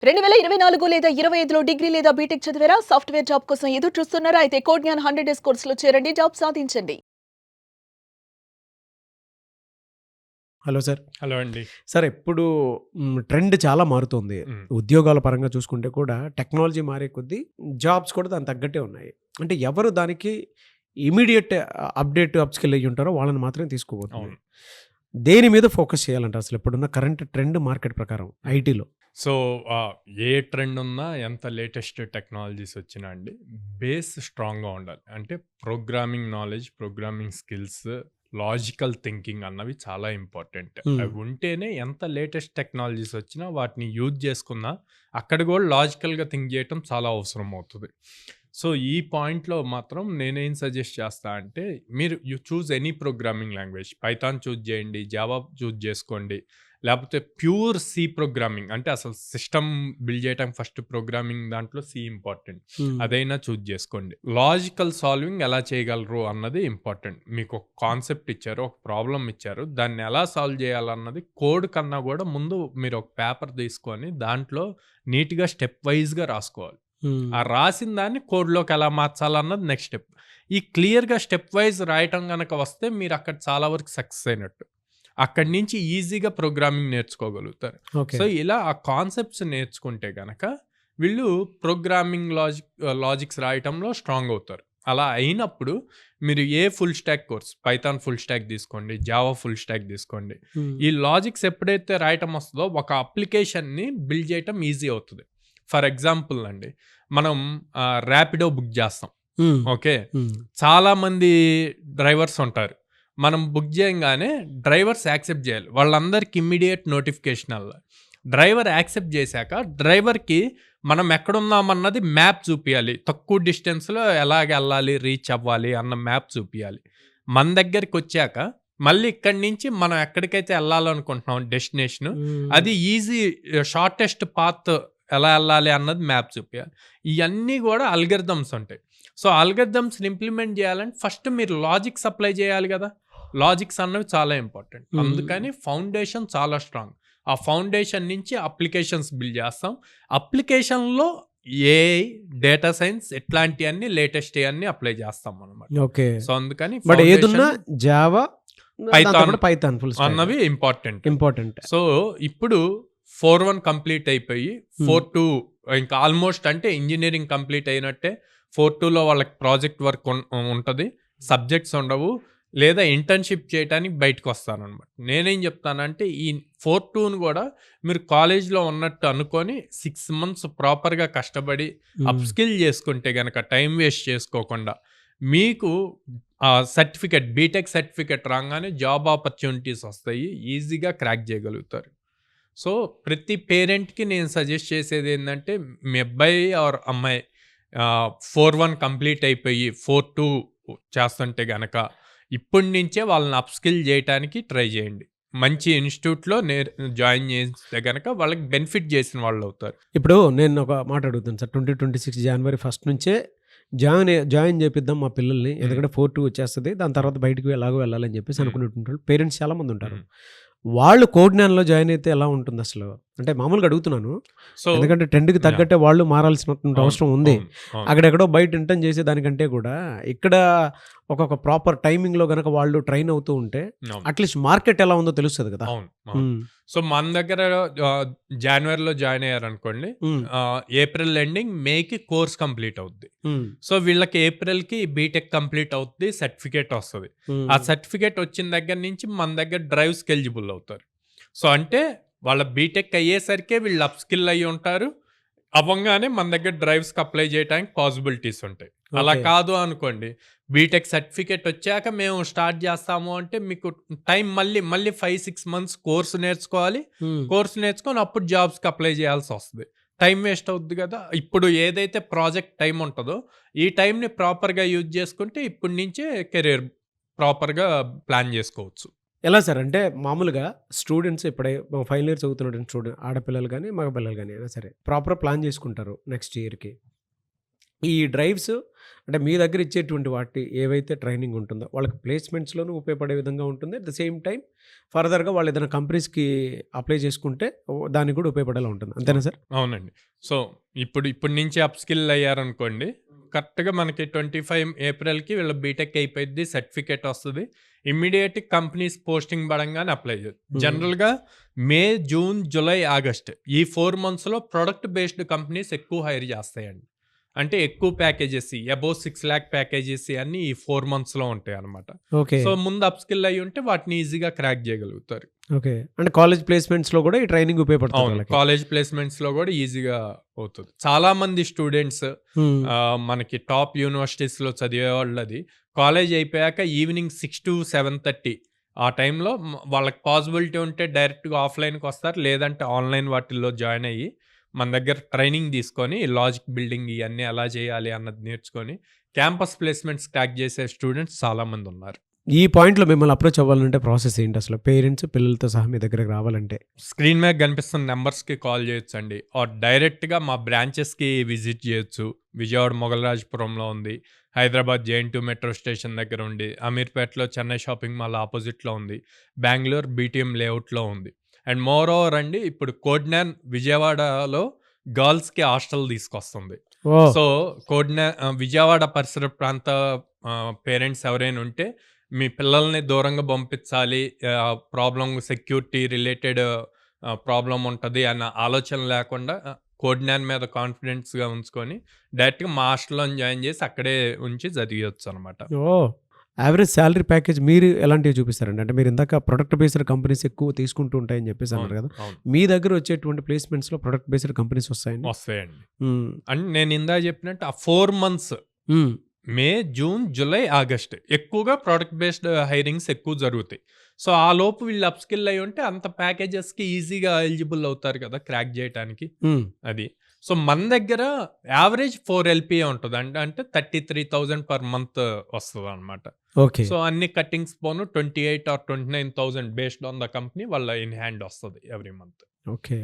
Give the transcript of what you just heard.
2024 లేదా 25లో డిగ్రీ లేదా బీటెక్ చదివారా? సాఫ్ట్‌వేర్ జాబ్ కోసం ఎదురు చూస్తున్నారా? అయితే కోడ్ జ్ఞాన్ 100 డేస్ కోర్సులో చేరండి. జాబ్ సాధించండి. Hello sir. హలో అండి. సార్ ఎప్పుడు ట్రెండ్ చాలా మారుతుంది. హ్మ్. ఉద్యోగాల పరంగా చూసుకుంటే కూడా టెక్నాలజీ మారే కొద్దీ జాబ్స్ కూడా దానికి తగ్గట్టే ఉన్నాయి. అంటే ఎవరు దానికి ఇమ్మీడియేట్ అప్‌డేట్, అప్‌స్కిల్ అయ్యి ఉంటారో వాళ్ళని మాత్రమే తీసుకోబోతుంది. అవును. దేని మీద ఫోకస్ చేయాలంటారు అసలు ఇప్పుడున్న కరెంట్ ట్రెండ్ మార్కెట్ ప్రకారం ఐటీలో? సో, ఏ ట్రెండ్ ఉన్నా, ఎంత లేటెస్ట్ టెక్నాలజీస్ వచ్చినా అండి, బేస్ స్ట్రాంగ్‌గా ఉండాలి. అంటే programming knowledge, programming skills, logical thinking అన్నవి చాలా ఇంపార్టెంట్. హ్మ్. అవి ఉంటేనే ఎంత లేటెస్ట్ టెక్నాలజీస్ వచ్చినా వాటిని యూజ్ చేసుకున్నా, అక్కడ కూడా లాజికల్‌గా థింక్ చేయటం చాలా అవసరం అవుతది. సో, ఈ పాయింట్‌లో మాత్రం నేనేం సజెస్ట్ చేస్తా అంటే, మీరు you choose any programming language. Python choose చేయండి, జావా చూజ్ చేసుకోండి. లేకపోతే ప్యూర్ సి ప్రోగ్రామింగ్, అంటే అసలు సిస్టమ్ బిల్డ్ చేయడానికి ఫస్ట్ ప్రోగ్రామింగ్ దాంట్లో సి ఇంపార్టెంట్. అదైనా చూజ్ చేసుకోండి. లాజికల్ సాల్వింగ్ ఎలా చేయగలరు అన్నది ఇంపార్టెంట్. మీకు ఒక కాన్సెప్ట్ ఇచ్చారు, ఒక ప్రాబ్లం ఇచ్చారు, దాన్ని ఎలా సాల్వ్ చేయాలన్నది కోడ్ కన్నా కూడా ముందు మీరు ఒక పేపర్ తీసుకొని దాంట్లో నీట్గా స్టెప్ వైజ్గా రాసుకోవాలి. ఆ రాసిన దాన్ని కోడ్లోకి ఎలా మార్చాలన్నది నెక్స్ట్ స్టెప్. ఈ క్లియర్గా స్టెప్ వైజ్ రాయటం కనుక వస్తే మీరు అక్కడ చాలా వరకు సక్సెస్ అయినట్టు. అక్కడి నుంచి ఈజీగా ప్రోగ్రామింగ్ నేర్చుకోగలుగుతారు. ఓకే. సో ఇలా ఆ కాన్సెప్ట్స్ నేర్చుకుంటే గనక వీళ్ళు ప్రోగ్రామింగ్ లాజిక్స్ రాయటంలో స్ట్రాంగ్ అవుతారు. అలా అయినప్పుడు మీరు ఏ full stack course, Python full stack తీసుకోండి, జావా ఫుల్ స్టాక్ తీసుకోండి. ఈ లాజిక్స్ ఎప్పుడైతే రాయటం వస్తుందో ఒక అప్లికేషన్ని బిల్డ్ చేయటం ఈజీ అవుతుంది. ఫర్ ఎగ్జాంపుల్ అండి, మనం ర్యాపిడో బుక్ చేస్తాం. ఓకే, చాలామంది డ్రైవర్స్ ఉంటారు. మనం బుక్ చేయంగానే డ్రైవర్స్ యాక్సెప్ట్ చేయాలి. వాళ్ళందరికీ ఇమ్మీడియట్ నోటిఫికేషన్ వెళ్ళాలి. డ్రైవర్ యాక్సెప్ట్ చేశాక డ్రైవర్కి మనం ఎక్కడున్నామన్నది మ్యాప్ చూపించాలి. తక్కువ డిస్టెన్స్లో ఎలాగ వెళ్ళాలి, రీచ్ అవ్వాలి అన్న మ్యాప్ చూపించాలి. మన దగ్గరికి వచ్చాక మళ్ళీ ఇక్కడి నుంచి మనం ఎక్కడికైతే వెళ్ళాలనుకుంటున్నాం డెస్టినేషన్, అది ఈజీ షార్టెస్ట్ పాత్ ఎలా వెళ్ళాలి అన్నది మ్యాప్ చూపించాలి. ఇవన్నీ కూడా అల్గరిథమ్స్ ఉంటాయి. సో అల్గరిథమ్స్ని ఇంప్లిమెంట్ చేయాలంటే ఫస్ట్ మీరు లాజిక్స్ అప్లై చేయాలి కదా. లాజిక్స్ అన్నవి చాలా ఇంపార్టెంట్. అందుకని ఫౌండేషన్ చాలా స్ట్రాంగ్. ఆ ఫౌండేషన్ నుంచి అప్లికేషన్స్ బిల్డ్ చేస్తాం. అప్లికేషన్లో ఏఐ, డేటా సైన్స్ ఇట్లాంటివన్నీ లేటెస్ట్ అన్ని అప్లై చేస్తాం అనమాట. ఓకే. సో అందుకని బట్ ఏదున్నా జావా, పైథాన్ ఫుల్ అన్నవి ఇంపార్టెంట్. సో ఇప్పుడు 4.1 కంప్లీట్ అయిపోయి 4.2 ఇంకా ఆల్మోస్ట్ అంటే ఇంజనీరింగ్ కంప్లీట్ అయినట్టే. 4.2లో వాళ్ళకి ప్రాజెక్ట్ వర్క్ ఉంటుంది, సబ్జెక్ట్స్ ఉండవు, లేదా ఇంటర్న్షిప్ చేయడానికి బయటకు వస్తానమాట. నేనేం చెప్తానంటే ఈ 4.2ను కూడా మీరు కాలేజ్లో ఉన్నట్టు అనుకొని 6 months ప్రాపర్గా కష్టపడి అప్స్కిల్ చేసుకుంటే కనుక టైం వేస్ట్ చేసుకోకుండా మీకు సర్టిఫికెట్, బీటెక్ సర్టిఫికెట్ రాగానే జాబ్ ఆపర్చునిటీస్ వస్తాయి, ఈజీగా క్రాక్ చేయగలుగుతారు. సో ప్రతి పేరెంట్కి నేను సజెస్ట్ చేసేది ఏంటంటే, మీ అబ్బాయి ఆర్ అమ్మాయి 4.1 కంప్లీట్ అయిపోయి 4.2 చేస్తుంటే గనక ఇప్పటి నుంచే వాళ్ళని అప్స్కిల్ చేయడానికి ట్రై చేయండి. మంచి ఇన్స్టిట్యూట్లో జాయిన్ చేస్తే గనక వాళ్ళకి బెనిఫిట్ చేసిన వాళ్ళు అవుతారు. ఇప్పుడు నేను ఒక మాట అడుగుతాను సార్. 2026 జనవరి 1 నుంచే జాయిన్ చేపిద్దాం మా పిల్లల్ని, ఎందుకంటే 4.2 వచ్చేస్తుంది, దాని తర్వాత బయటకు ఎలాగో వెళ్ళాలని చెప్పేసి అనుకునేటువంటి పేరెంట్స్ చాలా మంది ఉంటారు. వాళ్ళు కోడ్ జ్ఞాన్లో జాయిన్ అయితే ఎలా ఉంటుంది అసలు? అంటే మామూలుగా అడుగుతున్నాను, ఎందుకంటే ట్రెండ్కి తగ్గట్టే వాళ్ళు మారాల్సినటువంటి అవసరం ఉంది. అక్కడెక్కడో బయట ఇంటర్న్ చేసే దానికంటే కూడా ఇక్కడ ఒక్కొక్క ప్రాపర్ టైమింగ్లో కనుక వాళ్ళు ట్రైన్ అవుతూ ఉంటే అట్లీస్ట్ మార్కెట్ ఎలా ఉందో తెలుస్తుంది కదా. సో మన దగ్గర జనవరిలో జాయిన్ అయ్యారనుకోండి, ఏప్రిల్ ఎండింగ్ మేకి కోర్స్ కంప్లీట్ అవుద్ది. సో వీళ్ళకి ఏప్రిల్కి బీటెక్ కంప్లీట్ అవుతుంది, సర్టిఫికేట్ వస్తుంది. ఆ సర్టిఫికేట్ వచ్చిన దగ్గర నుంచి మన దగ్గర డ్రైవ్స్కి ఎలిజిబుల్ అవుతారు. సో అంటే వాళ్ళ బీటెక్ అయ్యేసరికే వీళ్ళు అప్స్కిల్ అయ్యి ఉంటారు. అవ్వగానే మన దగ్గర డ్రైవ్స్కి అప్లై చేయడానికి పాసిబిలిటీస్ ఉంటాయి. అలా కాదు అనుకోండి, బీటెక్ సర్టిఫికేట్ వచ్చాక మేము స్టార్ట్ చేస్తాము అంటే మీకు టైం మళ్ళీ 5-6 months కోర్సు నేర్చుకోవాలి. కోర్సు నేర్చుకొని అప్పుడు జాబ్స్కి అప్లై చేయాల్సి వస్తుంది. టైం వేస్ట్ అవుద్ది కదా. ఇప్పుడు ఏదైతే ప్రాజెక్ట్ టైం ఉంటుందో ఈ టైంని ప్రాపర్గా యూజ్ చేసుకుంటే ఇప్పటి నుంచే కెరీర్ ప్రాపర్గా ప్లాన్ చేసుకోవచ్చు. ఎలా సార్ అంటే మామూలుగా స్టూడెంట్స్ ఇప్పుడే ఫైనల్ ఇయర్ చదువుతున్నటువంటి ఆడపిల్లలు కానీ మగపిల్లలు కానీ అయినా సరే ప్రాపర్ ప్లాన్ చేసుకుంటారు నెక్స్ట్ ఇయర్కి. ఈ డ్రైవ్స్ అంటే మీ దగ్గర ఇచ్చేటువంటి వాటి ఏవైతే ట్రైనింగ్ ఉంటుందో వాళ్ళకి ప్లేస్మెంట్స్‌లోనూ ఉపయోగపడే విధంగా ఉంటుంది. అట్ ద సేమ్ టైమ్ ఫర్దర్‌గా వాళ్ళు ఏదైనా కంపెనీస్‌కి అప్లై చేసుకుంటే దానికి కూడా ఉపయోగపడేలా ఉంటుంది. అంతేనా సార్? అవునండి. సో, ఇప్పుడు నుంచి అప్ స్కిల్ అయ్యారనుకోండి, కరెక్ట్‌గా మనకి 25 ఏప్రిల్‌కి వీళ్ళ బీటెక్ అయిపోయిద్ది. సర్టిఫికేట్ వస్తది. ఇమ్మీడియేట్ కంపెనీస్ పోస్టింగ్ పడంగానే అప్లై చేయొచ్చు. జనరల్‌గా మే, జూన్, జులై, ఆగస్ట్ ఈ 4 మంత్స్‌లో ప్రొడక్ట్ బేస్డ్ కంపెనీస్ ఎక్కువ హైర్ చేస్తాయండి. అంటే ఎక్కువ ప్యాకేజెస్ అబోవ్ 6 లాక్ ప్యాకేజెస్ అన్నీ ఈ 4 మంత్స్‌లో ఉంటాయన్నమాట. ఓకే. సో, ముందు అప్ స్కిల్ అయ్యి ఉంటే వాటిని ఈజీగా క్రాక్ చేయగలుగుతారు. ఓకే. అంటే కాలేజ్ ప్లేస్మెంట్స్‌లో కూడా ఈ ట్రైనింగ్ ఉపయోగపడుతుంది అవును. వాళ్ళకి. కాలేజ్ ప్లేస్మెంట్స్‌లో కూడా ఈజీగా అవుతది. చాలా మంది స్టూడెంట్స్ హ్మ్. మనకి టాప్ యూనివర్సిటీస్‌లో చదివేవాళ్ళది కాలేజ్ అయిపోయాక ఈవినింగ్ 6-7:30 ఆ టైంలో వాళ్ళకి పాసిబిలిటీ ఉంటే డైరెక్ట్‌గా ఆఫ్‌లైన్‌కి వస్తారు. లేదంటే ఆన్‌లైన్ వాటిల్లో జాయిన్ అయ్యి మన దగ్గర ట్రైనింగ్ తీసుకొని లాజిక్ బిల్డింగ్ ఇయన్నీ ఎలా చేయాలి అన్నది నేర్చుకొని క్యాంపస్ ప్లేస్మెంట్స్ క్రాక్ చేసే స్టూడెంట్స్ చాలా మంది ఉన్నారు. ఈ పాయింట్‌లో మిమ్మల్ని అప్రోచ్ అవ్వాలంటే ప్రాసెస్ ఏంటి అసలు? పేరెంట్స్ పిల్లలతో సహా మీ దగ్గరికి రావాలంటే? స్క్రీన్ మీద కనిపిస్తున్న నెంబర్స్‌కి కాల్ చేయొచ్చండి. ఆర్ డైరెక్ట్‌గా మా బ్రాంచెస్‌కి విజిట్ చేయొచ్చు. విజయవాడ మొగలరాజపురంలో ఉంది. హైదరాబాద్ జేఎన్‌టీయూ మెట్రో స్టేషన్ దగ్గర ఉంది. అమీర్పేటలో చెన్నై షాపింగ్ మాల్ ఆపోజిట్‌లో ఉంది. బెంగుళూరు బీటీఎం లేఅవుట్‌లో ఉంది. అండ్ మోర్ ఓవర్ అండి ఇప్పుడు కోడ్‌న్యాన్ విజయవాడలో గర్ల్స్‌కి హాస్టల్ తీసుకొస్తుంది. ఓహ్! సో, విజయవాడ పరిసర ప్రాంత పేరెంట్స్ ఎవరైనా ఉంటే మీ పిల్లల్ని దూరంగా పంపించాలి. సెక్యూరిటీ రిలేటెడ్ ప్రాబ్లమ్ ఉంటది అన్న ఆలోచన లేకుండా కోడ్‌న్యాన్ మీద కాన్ఫిడెన్స్‌గా ఉంచుకొని డైరెక్ట్‌గా మా హాస్టల్‌లోని జాయిన్ చేసి అక్కడే ఉంచి చదివియొచ్చనమాట. ఓహ్! యావరేజ్ సాలరీ ప్యాకేజ్ మీరు ఎలాంటివి చూపిస్తారండి? అంటే మీరు ఇందాక ప్రొడక్ట్ బేస్డ్ కంపెనీస్ ఎక్కువ తీసుకుంటూ ఉంటాయని చెప్పేసి అన్నారు అవును. కదా! అవును. మీ దగ్గర వచ్చేటువంటి ప్లేస్మెంట్స్‌లో ప్రొడక్ట్ బేస్డ్ కంపెనీస్ వస్తాయండి? వస్తాయండి. హ్మ్. అండ్ నేను ఇందాక చెప్పినట్టు ఆ 4 మంత్స్ హ్మ్. మే, జూన్, జులై, ఆగస్ట్ ఎక్కువగా ప్రొడక్ట్ బేస్డ్ హైరింగ్స్ ఎక్కువ జరుగుతాయి. సో, ఆ లోపు వీళ్ళు అప్ స్కిల్ అయ్యి ఉంటే అంత ప్యాకేజెస్‌కి ఈజీగా ఎలిజిబుల్ అవుతారు కదా! క్రాక్ చేయటానికి. హ్మ్. అది. సో, మన దగ్గర యావరేజ్ 4 ఎల్‌పీఏ ఉంటది. అంటే 33,000 పర్ మంత్ వస్తదనమాట. ఓకే. సో, అన్ని కట్టింగ్స్ పోను 28 or 29,000 based on the company వాళ్ళ ఇన్ హ్యాండ్ వస్తది ఎవ్రీ మంత్. ఓకే.